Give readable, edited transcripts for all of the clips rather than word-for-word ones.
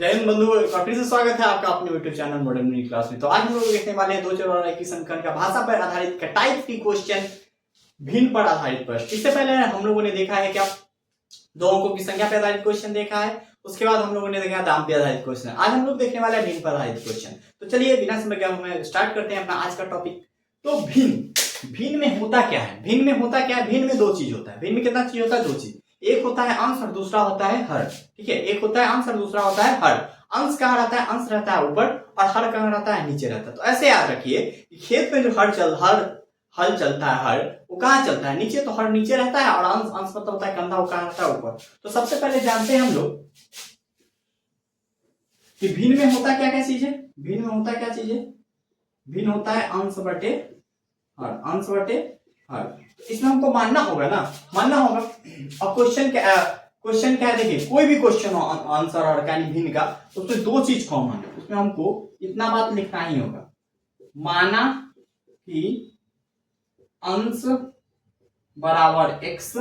जय हिंद बंधुओं, एक बार फिर से स्वागत है आपका अपने YouTube channel modern middle class में। तो आज हम लोग देखने वाले हैं दो चर और की समीकरण का भाषा पर आधारित का टाइप की क्वेश्चन, भिन्न पर आधारित प्रश्न। इससे पहले हम लोगों ने देखा है क्या दो अंकों की संख्या पर आधारित क्वेश्चन देखा है, उसके बाद हम लोगों ने देखा दाम पर आधारित क्वेश्चन। आज हम लोग देखने वाले हैं भिन्न पर आधारित क्वेश्चन। तो चलिए बिना समय के हम स्टार्ट करते हैं अपना आज का टॉपिक। तो भिन्न में होता क्या है? भिन्न में होता क्या है? भिन्न में दो चीज होता है। भिन्न में कितना चीज होता है? दो चीज। एक होता है अंश और दूसरा होता है हर। ठीक है, एक होता है अंश और दूसरा होता है हर। अंश कहाँ रहता है? अंश रहता है ऊपर और हर कहाँ रहता है? नीचे रहता है। तो ऐसे याद रखिए कि खेत में जो हल चलता है, हर वो कहाँ चलता है? नीचे। तो हर नीचे रहता है और अंश मतलब होता है कंधा, वो कहाँ रहता है? ऊपर। तो सबसे पहले जानते हैं हम लोग कि भिन्न में होता क्या क्या चीज है। भिन्न में होता क्या चीज है? भिन्न होता है अंश बटे हर। अंश बटे हर। इसमें हमको मानना होगा ना, मानना होगा। अब क्वेश्चन क्या है? देखिए कोई भी क्वेश्चन हो आंसर और यानी भिन्न का, तो उसमें दो चीज कॉमन है। उसमें हमको इतना बात लिखना ही होगा, माना कि अंश बराबर x,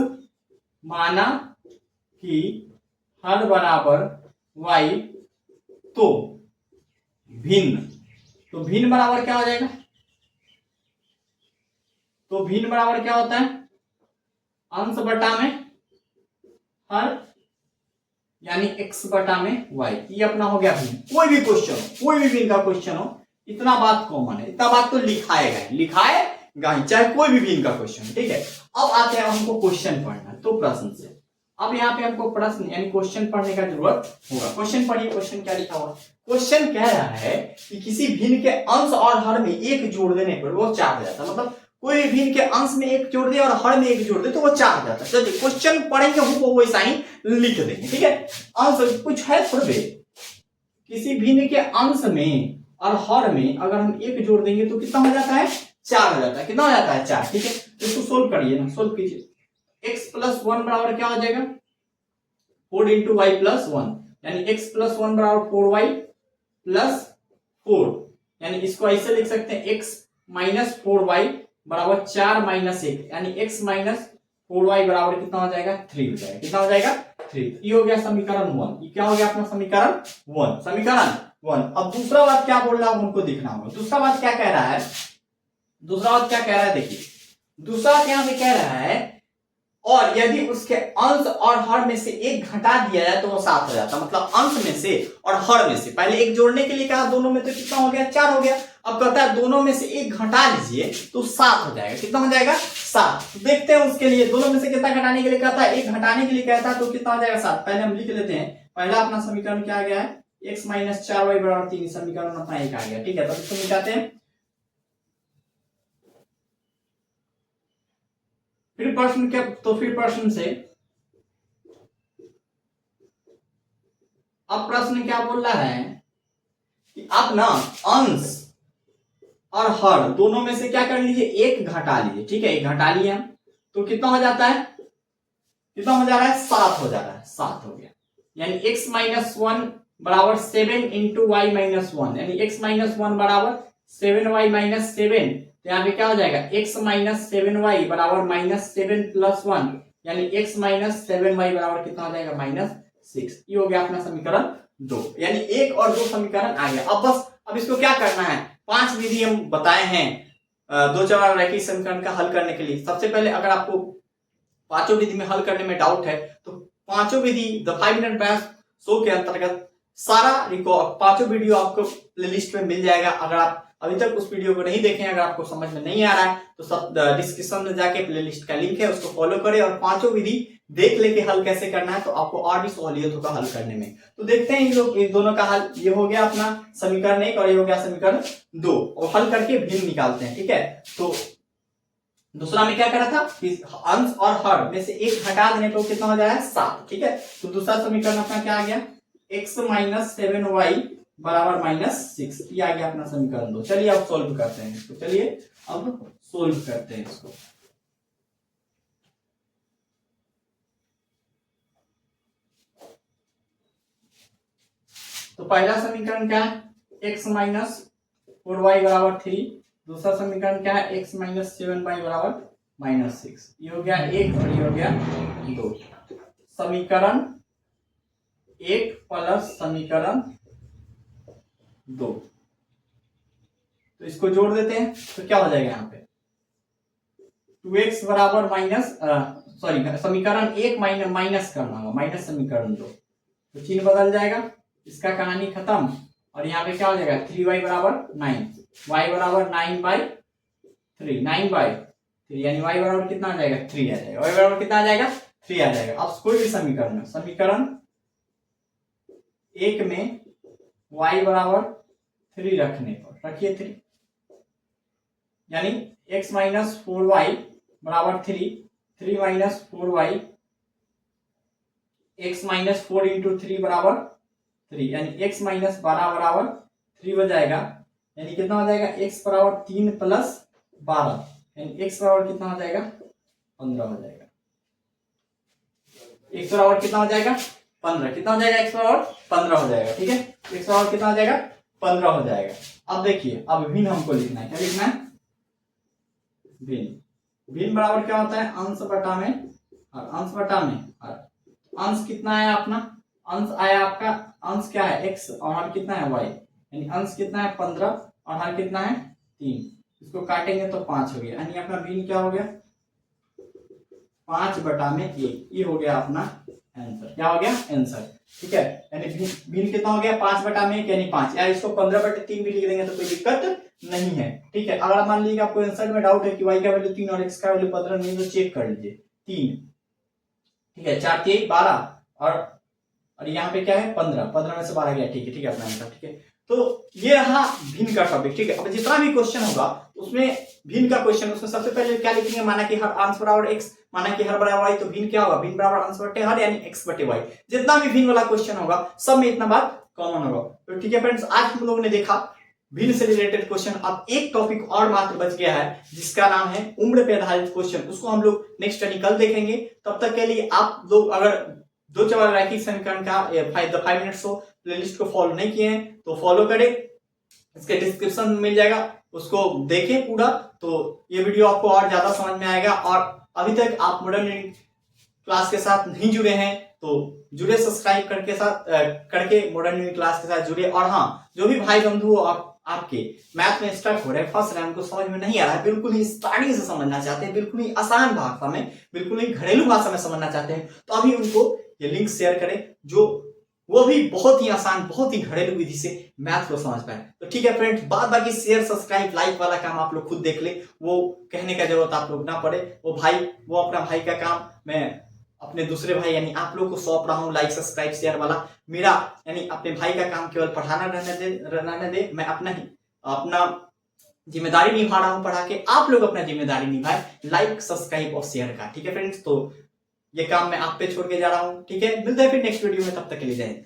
माना कि हर बराबर y, तो भिन्न। तो भिन्न बराबर क्या हो जाएगा? तो भिन्न बराबर क्या होता है? अंश बटा में हर यानी x बटा में y। ये अपना हो गया भिन्न। कोई भी क्वेश्चन हो, कोई भी भिन्न का क्वेश्चन हो, इतना बात कॉमन है। इतना बात तो लिखाएगा ही, चाहे कोई भी भिन्न का क्वेश्चन हो। ठीक है, अब आते हैं हमको क्वेश्चन पढ़ना। तो प्रश्न से अब यहाँ पे हमको प्रश्न यानी क्वेश्चन पढ़ने का जरूरत होगा। क्वेश्चन पढ़िए। क्वेश्चन क्या लिखा हुआ? क्वेश्चन कह रहा है कि किसी भिन्न के अंश और हर में एक जोड़ देने पर वो 4 हो जाता है। मतलब कोई भी भिन्न के अंश में एक जोड़ दे और हर में एक जोड़ दे तो वो 4 हो जाता है। चलिए क्वेश्चन पढ़ेंगे, वो वैसा ही लिख देंगे। ठीक है, अंश कुछ है थोड़े, किसी भिन्न के अंश में और हर में अगर हम एक जोड़ देंगे तो कितना हो जाता है? 4 हो जाता है। कितना हो जाता है? 4। ठीक है, तो इसको सोल्व करिए ना, सोल्व कीजिए। x प्लस 1 बराबर क्या हो जाएगा? 4 इंटू वाई प्लस 1, यानी x प्लस 1 बराबर 4y प्लस 4, यानी इसको ऐसे लिख सकते हैं x माइनस 4y बराबर 4 माइनस 1, यानी x माइनस 4y बराबर कितना हो जाएगा? 3 हो जाएगा। कितना हो जाएगा? 3। ये हो गया समीकरण 1। ये क्या हो गया अपना? समीकरण 1। समीकरण 1। अब दूसरा बात क्या बोल रहा है हमको देखना होगा। दूसरा बात क्या कह रहा है? दूसरा बात क्या कह रहा है? देखिए दूसरा बात यहाँ पे कह रहा है और यदि उसके अंश और हर में से एक घटा दिया जाए तो वो 7 हो जाता है। मतलब अंश में से और हर में से, पहले एक जोड़ने के लिए कहा, दोनों में तो कितना हो गया? 4 हो गया। अब कहता है दोनों में से एक घटा लीजिए तो 7 हो जाएगा। कितना हो जाएगा? 7। तो देखते हैं उसके लिए दोनों में से कितना घटाने के लिए कहता है? एक घटाने के लिए कहता है तो कितना हो जाएगा? 7। पहले हम लिख लेते हैं। पहला अपना समीकरण क्या आ गया है? x माइनस 4y बराबर 3। समीकरण अपना एक आ गया। ठीक है, तो इसको मिटाते हैं। फिर प्रश्न क्या? तो फिर प्रश्न से अब प्रश्न क्या बोल रहा है कि आप ना अंश और हर दोनों में से क्या कर लीजिए? एक घटा लीजिए। ठीक है, एक घटा लिए हम तो कितना हो जाता है? कितना हो जा रहा है? 7 हो जा रहा है। 7 हो गया, यानी x माइनस 1 बराबर 7 इंटू वाई माइनस 1, यानी x माइनस 1 बराबर 7y माइनस 7। तो यहाँ पे क्या हो जाएगा? x माइनस 7y बराबर माइनस 7 प्लस 1, यानी x माइनस 7y बराबर कितना हो जाएगा? माइनस 6। ये हो गया अपना समीकरण 2, यानी 1 और 2 समीकरण आ गया। अब बस अब इसको क्या करना है? 5 विधि हम बताए हैं दो चर और रैखिक समीकरण का हल करने के लिए। सबसे पहले अगर आपको पांचों विधि में हल करने में डाउट है तो पांचों विधि द 5 मिनट मैथ्स शो के अंतर्गत सारा पांचों वीडियो आपको प्लेलिस्ट में मिल जाएगा। अगर आप अभी तक उस वीडियो को नहीं देखे, अगर आपको समझ में नहीं आ रहा है तो सब डिस्क्रिप्शन में जाके प्लेलिस्ट का लिंक है, उसको फॉलो करें और पांचों विधि देख लेके हल कैसे करना है, तो आपको और भी सहूलियत होगा हल करने में। तो देखते हैं इन दोनों का हल। ये हो गया अपना समीकरण 1 और ये हो गया समीकरण 2, और हल करके भिन्न निकालते हैं। ठीक है, तो दूसरा में क्या करा था कि अंश और हर में से एक हटा देने पर कितना हो जाएगा? 7। ठीक है, तो दूसरा समीकरण अपना क्या आ गया? x माइनस 7y बराबर माइनस 6। ये आ गया अपना समीकरण 2। चलिए अब सोल्व करते हैं इसको। चलिए अब सोल्व करते हैं इसको। तो पहला समीकरण क्या है? x माइनस 4y बराबर 3। दूसरा समीकरण क्या है? x माइनस 7y बराबर माइनस 6। ये हो गया 1 और ये हो गया 2। समीकरण 1 प्लस समीकरण 2। तो इसको जोड़ देते हैं तो क्या हो जाएगा यहाँ पे 2x बराबर माइनस सॉरी समीकरण 1 माइनस करना होगा, माइनस समीकरण 2, तो चिन्ह बदल जाएगा, इसका कहानी खत्म। और यहाँ पे क्या हो जाएगा 3y बराबर 9, y बराबर 9/3, 9/3 यानी y बराबर कितना आ जाएगा 3 आ जाएगा, y बराबर कितना आ जाएगा 3 आ जाएगा। अब कोई भी समीकरण है, समीकरण 1 में y बराबर 3 रखने पर रखिए 3, यानी x माइनस 4y बराबर 3, 3 minus 4y, x minus 4 into 3 बराबर 3, यानी x माइनस 12 बराबर 3 हो जाएगा, यानी कितना हो जाएगा x बराबर 3 प्लस 12, यानी x बराबर कितना हो जाएगा 15 हो जाएगा। x बराबर कितना हो जाएगा 15, कितना हो जाएगा x बराबर 15 हो जाएगा। ठीक है, x बराबर कितना हो जाएगा 15 हो जाएगा। अब देखिए, अब भिन्न हमको लिखना है, क्या लिखना है भिन्न। भिन्न बराबर क्या होता है अंश बटा में और अंश बटा में और अंश कितना है अपना, अंश आया आपका, अंश क्या है x और हर कितना है y, यानी अंश कितना है 15 और हर कितना है 3, इसको काटेंगे तो 5 हो गया, यानी अपना भिन्न क्या हो गया 5 बटा में 1, ये हो गया अपना आंसर। क्या हो गया आंसर। ठीक है, यानी भिन्न कितना हो गया 5 बटा में 1 यानी 5, या इसको 15/3 भी लिख देंगे तो कोई दिक्कत नहीं है। ठीक है, अगर मान लीजिए आपको आंसर में डाउट है कि y का वैल्यू 3 और x का वैल्यू 15 नहीं, तो चेक कर लीजिए 3, ठीक है 4 3 12 और यहाँ पे क्या है 15, 15 में से 12 गया। ठीक है, ठीक है अपना आंसर। ठीक है, तो ये रहा भिन्न का टॉपिक। ठीक है, अब जितना भी क्वेश्चन होगा उसमें भिन्न का क्वेश्चन, उसमें सबसे पहले क्या लिखेंगे, माना कि हर अंश बराबर x, माना कि हर बराबर y, तो भिन्न क्या होगा भिन्न बराबर अंश बटे हर यानी x बटे y। जितना भी भिन्न वाला क्वेश्चन होगा सब में इतना बात कॉमन होगा। तो ठीक है फ्रेंड्स, आज हम लोगों ने देखा भिन्न से रिलेटेड क्वेश्चन। अब एक टॉपिक और मात्र बच गया है जिसका नाम है उम्र पे आधारित क्वेश्चन, उसको हम लोग नेक्स्ट स्टडी कल देखेंगे। तब तक के लिए आप लोग अगर 2 चौबार रैखिक समीकरण का 5 मिनट्स को प्लेलिस्ट को फॉलो नहीं किए हैं तो फॉलो करें, इसके डिस्क्रिप्शन में मिल जाएगा, उसको देखें पूरा, तो ये वीडियो आपको और ज्यादा समझ में आएगा। और अभी तक आप मॉडर्न रीडिंग क्लास के साथ नहीं जुड़े हैं तो जुड़े, सब्सक्राइब करके मॉडर्न रीडिंग क्लास के साथ जुड़े। और हाँ, जो भी भाई बंधु आपके मैथ में स्टक हो रहे हैं, फंस रहे हैं, उनको समझ में नहीं आ रहा है, बिल्कुल ही स्टार्टिंग से समझना चाहते हैं, बिल्कुल ही आसान भाषा में, बिल्कुल ही घरेलू भाषा में समझना चाहते हैं, तो अभी उनको ये लिंक शेयर करें जो वो भी बहुत ही आसान, बहुत ही घरेलू विधि से मैथ को समझ पाए। तो ठीक है फ्रेंड्स, बाद बाकी शेयर सब्सक्राइब लाइक वाला काम आप लोग खुद देख ले, वो कहने का जरूरत आप लोग ना पड़े, वो अपना भाई का काम मैं अपने दूसरे भाई यानी आप लोग को सौंप रहा हूँ, लाइक सब्सक्राइब शेयर वाला। मेरा यानी अपने भाई का काम केवल पढ़ाना रहने दे, मैं अपना जिम्मेदारी निभा रहा हूँ पढ़ा के, आप लोग अपना जिम्मेदारी निभाए लाइक सब्सक्राइब और शेयर का। ठीक है फ्रेंड्स, तो ये काम मैं आप पे छोड़ के जा रहा हूँ। ठीक है, मिलते हैं फिर नेक्स्ट वीडियो में, तब तक के लिए जय हिंद।